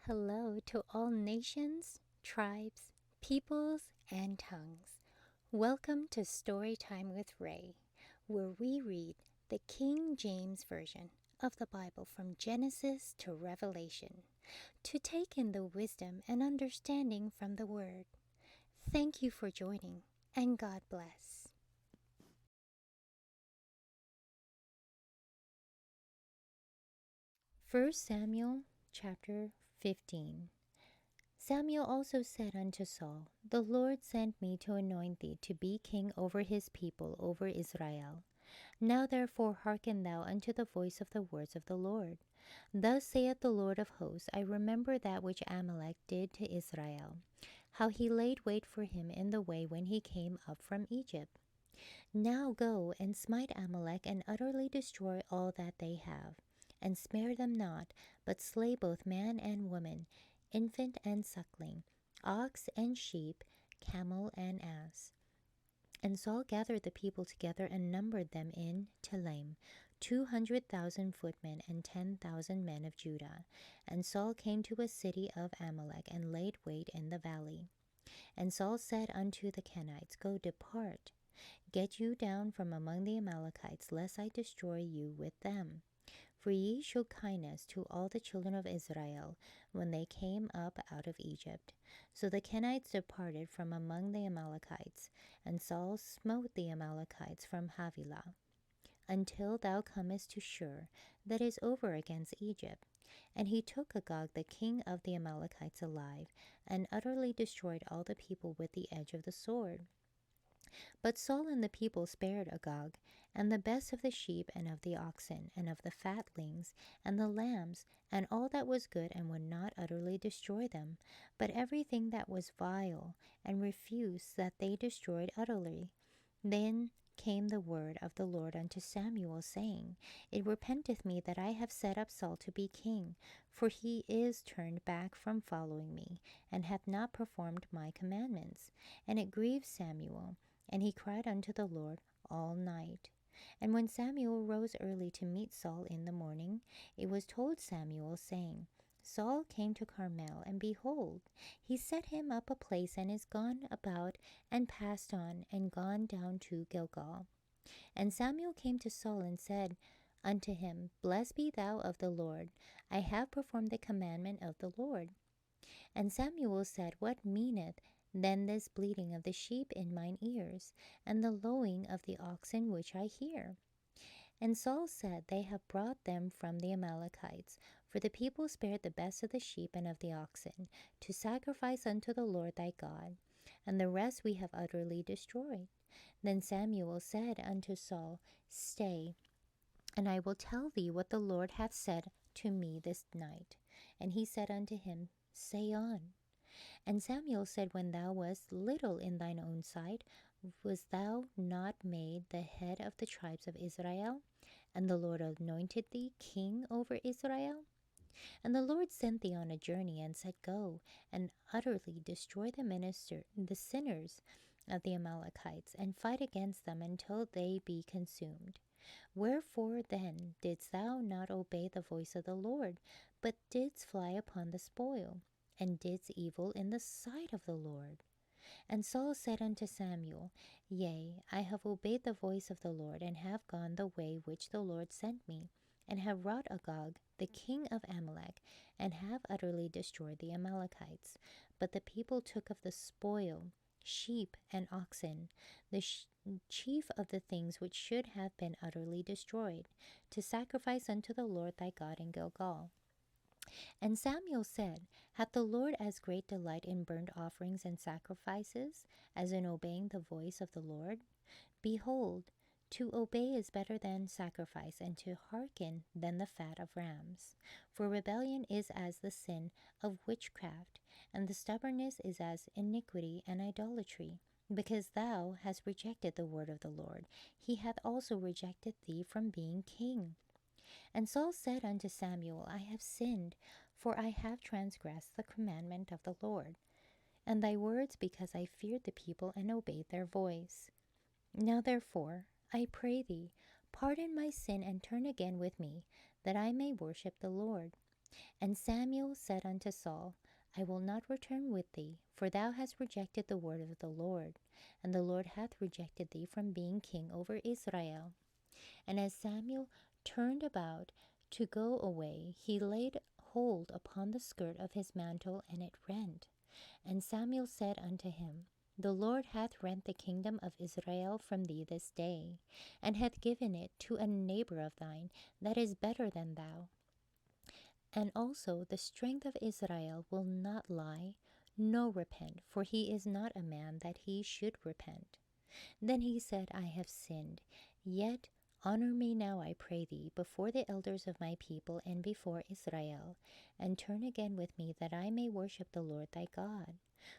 Hello to all nations, tribes, peoples, and tongues. Welcome to Storytime with Ray, where we read the King James Version of the Bible from Genesis to Revelation to take in the wisdom and understanding from the Word. Thank you for joining, and God bless. 1 Samuel chapter 15. Samuel also said unto Saul, The Lord sent me to anoint thee to be king over his people, over Israel. Now therefore hearken thou unto the voice of the words of the Lord. Thus saith the Lord of hosts, I remember that which Amalek did to Israel, how he laid wait for him in the way when he came up from Egypt. Now go and smite Amalek, and utterly destroy all that they have, and spare them not, but slay both man and woman, infant and suckling, ox and sheep, camel and ass. And Saul gathered the people together and numbered them in Telaim, 200,000 footmen and 10,000 men of Judah. And Saul came to a city of Amalek and laid wait in the valley. And Saul said unto the Kenites, Go, depart, get you down from among the Amalekites, lest I destroy you with them. For ye shewed kindness to all the children of Israel when they came up out of Egypt. So the Kenites departed from among the Amalekites, and Saul smote the Amalekites from Havilah, until thou comest to Shur, that is over against Egypt. And he took Agag the king of the Amalekites alive, and utterly destroyed all the people with the edge of the sword. But Saul and the people spared Agag, and the best of the sheep and of the oxen, and of the fatlings, and the lambs, and all that was good, and would not utterly destroy them, but everything that was vile, and refused that they destroyed utterly. Then came the word of the Lord unto Samuel, saying, It repenteth me that I have set up Saul to be king, for he is turned back from following me, and hath not performed my commandments. And it grieved Samuel, and he cried unto the Lord all night. And when Samuel rose early to meet Saul in the morning, it was told Samuel, saying, Saul came to Carmel, and behold, he set him up a place, and is gone about, and passed on, and gone down to Gilgal. And Samuel came to Saul, and said unto him, Blessed be thou of the Lord, I have performed the commandment of the Lord. And Samuel said, What meaneth then this bleating of the sheep in mine ears, and the lowing of the oxen which I hear? And Saul said, They have brought them from the Amalekites, for the people spared the best of the sheep and of the oxen, to sacrifice unto the Lord thy God, and the rest we have utterly destroyed. Then Samuel said unto Saul, Stay, and I will tell thee what the Lord hath said to me this night. And he said unto him, Say on. And Samuel said, When thou wast little in thine own sight, was thou not made the head of the tribes of Israel? And the Lord anointed thee king over Israel? And the Lord sent thee on a journey, and said, Go, and utterly destroy the sinners of the Amalekites, and fight against them until they be consumed. Wherefore then didst thou not obey the voice of the Lord, but didst fly upon the spoil, and didst evil in the sight of the Lord? And Saul said unto Samuel, Yea, I have obeyed the voice of the Lord, and have gone the way which the Lord sent me, and have wrought Agag, the king of Amalek, and have utterly destroyed the Amalekites. But the people took of the spoil, sheep and oxen, the chief of the things which should have been utterly destroyed, to sacrifice unto the Lord thy God in Gilgal. And Samuel said, Hath the Lord as great delight in burnt offerings and sacrifices as in obeying the voice of the Lord? Behold, to obey is better than sacrifice, and to hearken than the fat of rams. For rebellion is as the sin of witchcraft, and the stubbornness is as iniquity and idolatry. Because thou hast rejected the word of the Lord, he hath also rejected thee from being king. And Saul said unto Samuel, I have sinned, for I have transgressed the commandment of the Lord, and thy words, because I feared the people and obeyed their voice. Now therefore, I pray thee, pardon my sin, and turn again with me, that I may worship the Lord. And Samuel said unto Saul, I will not return with thee, for thou hast rejected the word of the Lord, and the Lord hath rejected thee from being king over Israel. And as Samuel turned about to go away, he laid hold upon the skirt of his mantle, and it rent. And Samuel said unto him, The Lord hath rent the kingdom of Israel from thee this day, and hath given it to a neighbor of thine that is better than thou. And also the strength of Israel will not lie, no repent, for he is not a man that he should repent. Then he said, I have sinned, yet honor me now, I pray thee, before the elders of my people and before Israel, and turn again with me, that I may worship the Lord thy God.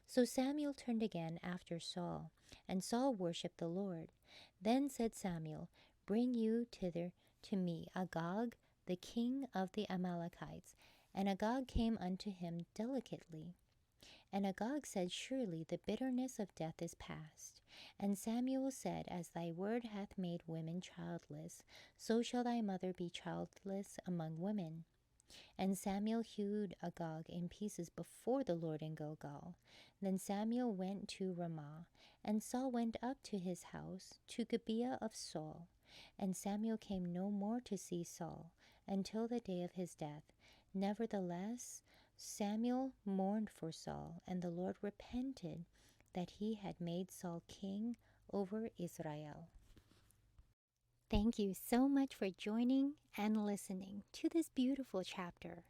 So Samuel turned again after Saul, and Saul worshipped the Lord. Then said Samuel, Bring you thither to me Agag, the king of the Amalekites. And Agag came unto him delicately. And Agag said, Surely the bitterness of death is past. And Samuel said, As thy word hath made women childless, so shall thy mother be childless among women. And Samuel hewed Agag in pieces before the Lord in Gilgal. Then Samuel went to Ramah, and Saul went up to his house, to Gibeah of Saul. And Samuel came no more to see Saul, until the day of his death. Nevertheless, Samuel mourned for Saul, and the Lord repented that he had made Saul king over Israel. Thank you so much for joining and listening to this beautiful chapter.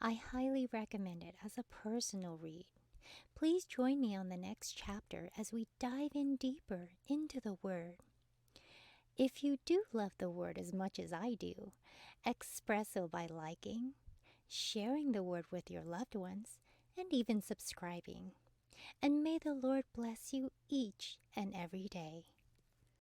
I highly recommend it as a personal read. Please join me on the next chapter as we dive in deeper into the Word. If you do love the Word as much as I do, express so by liking, sharing the Word with your loved ones, and even subscribing. And may the Lord bless you each and every day.